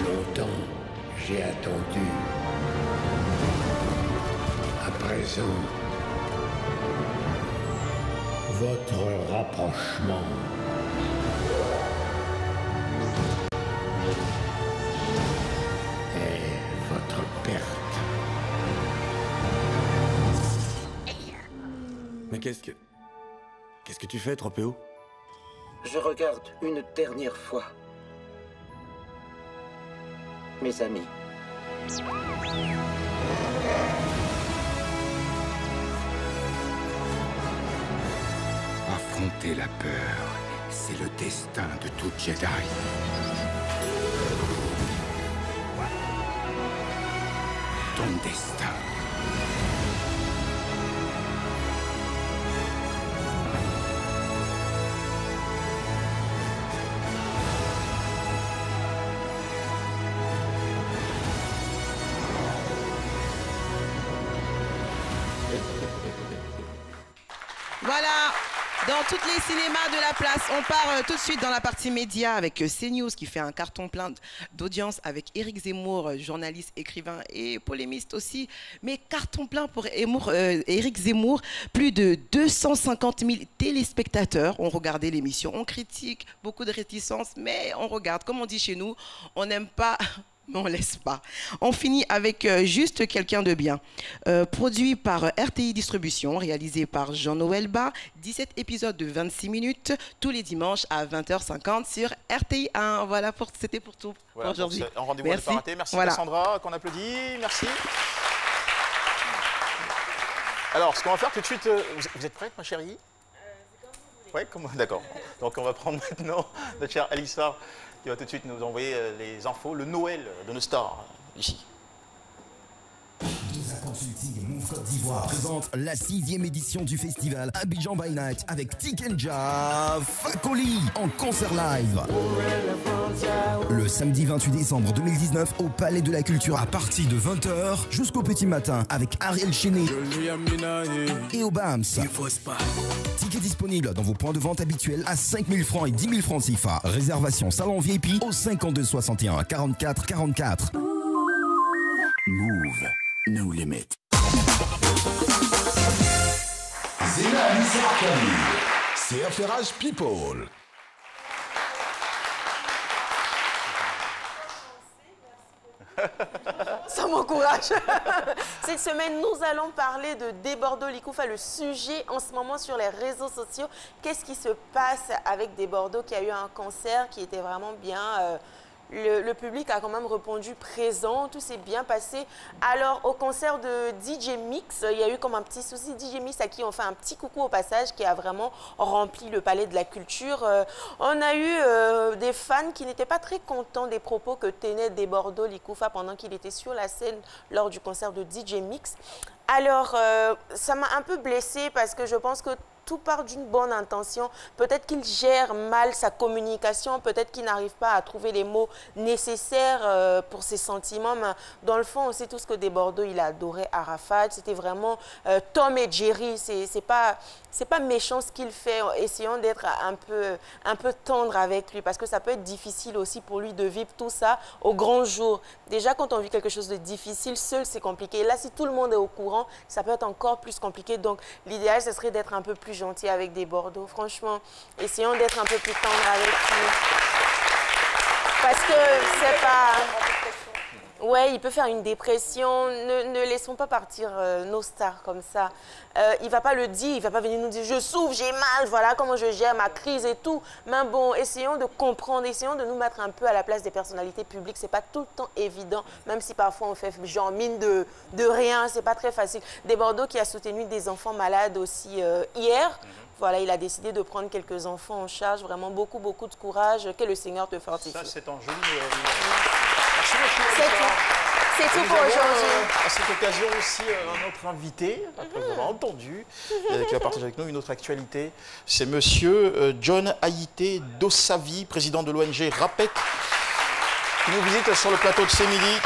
Longtemps, j'ai attendu. À présent, votre rapprochement. Et votre perte. Mais qu'est-ce que tu fais, Tropéo? Je regarde une dernière fois mes amis. Affronter la peur, c'est le destin de tout Jedi. Ton destin. Voilà, dans tous les cinémas de la place, on part tout de suite dans la partie média avec CNews qui fait un carton plein d'audience avec Éric Zemmour, journaliste, écrivain et polémiste aussi. Mais carton plein pour Éric Zemmour, plus de 250 000 téléspectateurs ont regardé l'émission. On critique, beaucoup de réticences, mais on regarde. Comme on dit chez nous, on n'aime pas... mais on ne laisse pas. On finit avec Juste quelqu'un de bien. Produit par RTI Distribution, réalisé par Jean-Noël Bas. 17 épisodes de 26 minutes, tous les dimanches à 20h50 sur RTI 1. Voilà, c'était pour tout Voilà, pour aujourd'hui. Un rendez-vous à ne pas rater. Merci Voilà. Cassandra, qu'on applaudit. Merci. Alors, ce qu'on va faire tout de suite... vous êtes prête, ma chérie? Oui, d'accord. Donc, on va prendre maintenant notre chère Alissa, qui va tout de suite nous envoyer les infos, le Noël de nos stars, ici. Giza Consulting Move Côte d'Ivoire présente la 6e édition du festival Abidjan by Night avec Tikenja Fakoli en concert live. Le samedi 28 décembre 2019 au Palais de la Culture à partir de 20h jusqu'au petit matin avec Ariel Chéné et Obams. Ticket disponible dans vos points de vente habituels à 5 000 francs et 10 000 francs CFA. Réservation salon VIP au 52 61 44 44. Move, no limit. Zéna Alissa Camille, c'est Affairage People. Ça m'encourage. Cette semaine, nous allons parler de Desbordeaux Likoufa, le sujet en ce moment sur les réseaux sociaux. Qu'est-ce qui se passe avec Desbordeaux qui a eu un concert qui était vraiment bien... Le public a quand même répondu présent, tout s'est bien passé. Alors, au concert de DJ Mix, il y a eu comme un petit souci. DJ Mix, à qui on fait un petit coucou au passage, qui a vraiment rempli le Palais de la Culture. On a eu des fans qui n'étaient pas très contents des propos que tenait Desbordeaux Likoufa pendant qu'il était sur la scène lors du concert de DJ Mix. Alors, ça m'a un peu blessée parce que je pense que tout part d'une bonne intention. Peut-être qu'il gère mal sa communication, peut-être qu'il n'arrive pas à trouver les mots nécessaires pour ses sentiments. Mais dans le fond, on sait tous que Desbordeaux, il a adoré Arafat. C'était vraiment Tom et Jerry. C'est pas méchant ce qu'il fait. Essayons d'être un peu tendre avec lui parce que ça peut être difficile aussi pour lui de vivre tout ça au grand jour. Déjà, quand on vit quelque chose de difficile, seul, c'est compliqué. Et là, si tout le monde est au courant, ça peut être encore plus compliqué. Donc, l'idéal, ce serait d'être un peu plus gentil avec Desbordeaux. Franchement, essayons d'être un peu plus tendre avec lui. Parce que c'est pas... Ouais, il peut faire une dépression. Ne laissons pas partir nos stars comme ça. Il va pas le dire, il va pas venir nous dire « je souffre, j'ai mal, voilà comment je gère ma crise et tout ». Mais bon, essayons de comprendre, essayons de nous mettre un peu à la place des personnalités publiques. C'est pas tout le temps évident, même si parfois on fait genre mine de rien, c'est pas très facile. Desbordeaux qui a soutenu des enfants malades aussi hier. Voilà, il a décidé de prendre quelques enfants en charge. Vraiment beaucoup de courage. Que le Seigneur te fortifie. Ça, c'est en joli. C'est tout pour aujourd'hui. À cette occasion aussi, un autre invité, après vous avoir entendu, qui va partager avec nous une autre actualité. C'est monsieur John Haïté Dossavi, président de l'ONG RAPEC, qui nous visite sur le plateau de ce midi.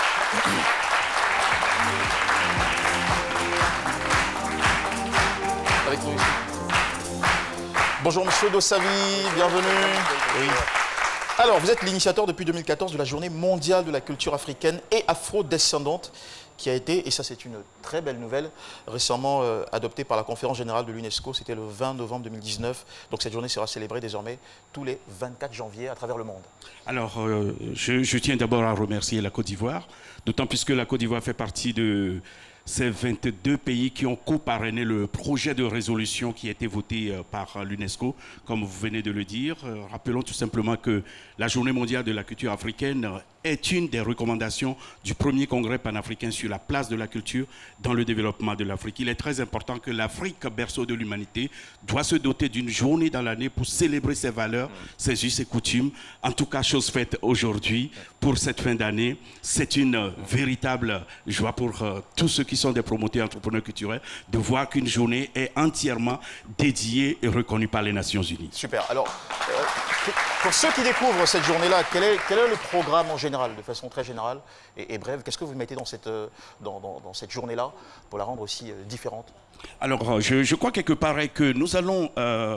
Avec nous ici. Bonjour monsieur Dossavi, bienvenue. Oui. Alors, vous êtes l'initiateur depuis 2014 de la Journée mondiale de la culture africaine et afro-descendante qui a été, et ça c'est une très belle nouvelle, récemment adoptée par la conférence générale de l'UNESCO. C'était le 20 novembre 2019. Donc cette journée sera célébrée désormais tous les 24 janvier à travers le monde. Alors, je tiens d'abord à remercier la Côte d'Ivoire, d'autant plus que la Côte d'Ivoire fait partie de ces 22 pays qui ont co-parrainé le projet de résolution qui a été voté par l'UNESCO, comme vous venez de le dire. Rappelons tout simplement que la Journée mondiale de la culture africaine est une des recommandations du premier congrès panafricain sur la place de la culture dans le développement de l'Afrique. Il est très important que l'Afrique, berceau de l'humanité, doit se doter d'une journée dans l'année pour célébrer ses valeurs, ses us et coutumes. En tout cas, chose faite aujourd'hui pour cette fin d'année. C'est une véritable joie pour tous ceux qui sont des promoteurs entrepreneurs culturels de voir qu'une journée est entièrement dédiée et reconnue par les Nations Unies. Super. Alors, pour ceux qui découvrent cette journée-là, quel est le programme en général, de façon très générale et brève? Qu'est-ce que vous mettez dans cette journée-là pour la rendre aussi différente? Alors, je crois quelque part que nous allons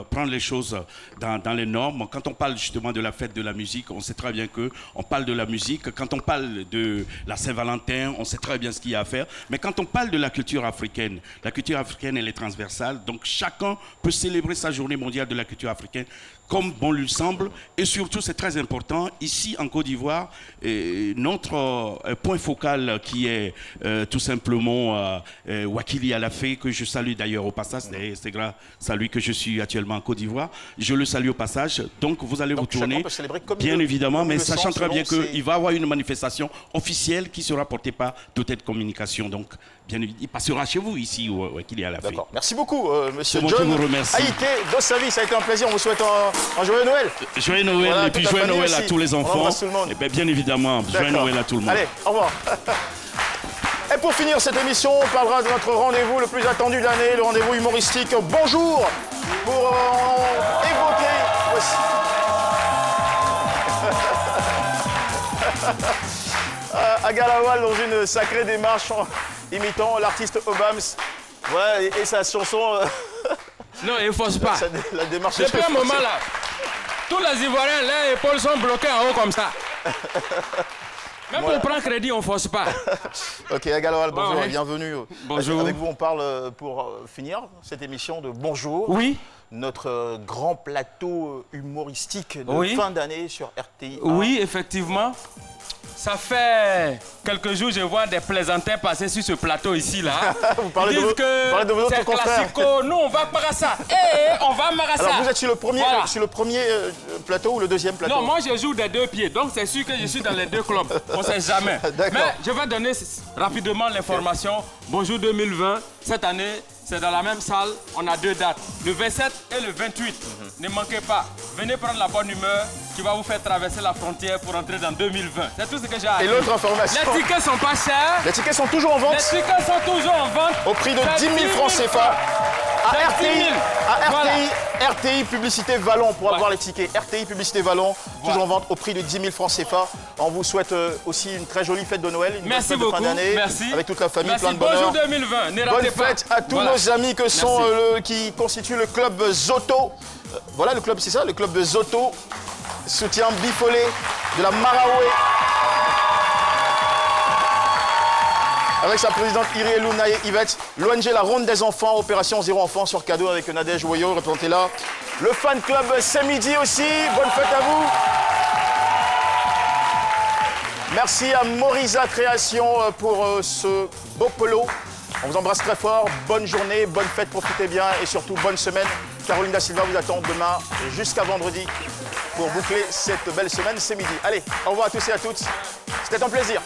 prendre les choses dans les normes. Quand on parle justement de la fête de la musique, on sait très bien qu'on parle de la musique. Quand on parle de la Saint-Valentin, on sait très bien ce qu'il y a à faire. Mais quand on parle de la culture africaine, elle est transversale. Donc, chacun peut célébrer sa journée mondiale de la culture africaine comme bon lui semble. Et surtout, c'est très important, ici en Côte d'Ivoire, notre point focal qui est tout simplement Wakili Alafé, que je salue d'ailleurs au passage, c'est grâce à lui que je suis actuellement en Côte d'Ivoire. Je le salue au passage. Donc vous allez vous tourner, bien évidemment, mais sachant très bien qu'il va y avoir une manifestation officielle qui sera portée par Total Communication. Donc, bien évidemment, il passera chez vous ici, Wakili Alafé. D'accord. Merci beaucoup, monsieur John. Je vous remercie. Haïté Dossavi, ça a été un plaisir. On vous souhaite un joyeux Noël. Joyeux Noël, voilà, et puis joyeux Noël à tous les enfants. Et bien évidemment, joyeux Noël à tout le monde. Allez, au revoir. Et pour finir cette émission, on parlera de notre rendez-vous le plus attendu de l'année, le rendez-vous humoristique Bonjour, pour évoquer aussi. Agalawal dans une sacrée démarche en imitant l'artiste Obams. Voilà, et sa chanson... Non, il ne force pas. La démarche depuis un moment là, tous les Ivoiriens, les épaules sont bloquées en haut comme ça. Même pour prendre crédit, on ne force pas. Ok, Agalawal, bonjour, ouais. Bienvenue. Bonjour. Avec vous, on parle pour finir cette émission de Bonjour. Oui. Notre grand plateau humoristique de fin d'année sur RTI. Oui, effectivement. Ça fait quelques jours, je vois des plaisantins passer sur ce plateau ici, là. Vous parlez Ils disent que vos c'est classico. Nous, on va para ça. On va para ça. Alors, vous êtes sur le premier, voilà. Plateau ou le deuxième plateau? Non, moi, je joue des deux pieds. Donc, c'est sûr que je suis dans les deux clubs. On ne sait jamais. Mais je vais donner rapidement l'information. Bonjour 2020. Cette année, c'est dans la même salle. On a deux dates, le 27 et le 28. Ne manquez pas. Venez prendre la bonne humeur qui va vous faire traverser la frontière pour entrer dans 2020. C'est tout ce que j'ai à dire. Et l'autre information. Les tickets sont pas chers. Les tickets sont toujours en vente. Les tickets sont toujours en vente. Au prix de 10 000 francs CFA. À RTI Publicité Vallon pour avoir les tickets. RTI Publicité Vallon, toujours en vente au prix de 10 000 francs CFA. On vous souhaite aussi une très jolie fête de Noël, une bonne fête de fin d'année. Merci. Avec toute la famille, merci. Plein de bonheur. Bonjour 2020, ne ratez pas. Bonne fête à tous nos amis qui constituent le club Zoto. Voilà le club, c'est ça, le club de Zoto. Soutien Bifolé de la Maraoué. Avec sa présidente Irielou Naye Yvette, l'ONG La Ronde des Enfants, Opération Zéro Enfant sur cadeau avec Nadège Woyo, représenté là. Le fan club C'est Midi aussi, bonne fête à vous. Merci à Morisa Création pour ce beau polo. On vous embrasse très fort. Bonne journée, bonne fête, profitez bien et surtout bonne semaine. Caroline Da Silva vous attend demain jusqu'à vendredi pour boucler cette belle semaine. C'est midi. Allez, au revoir à tous et à toutes. C'était un plaisir.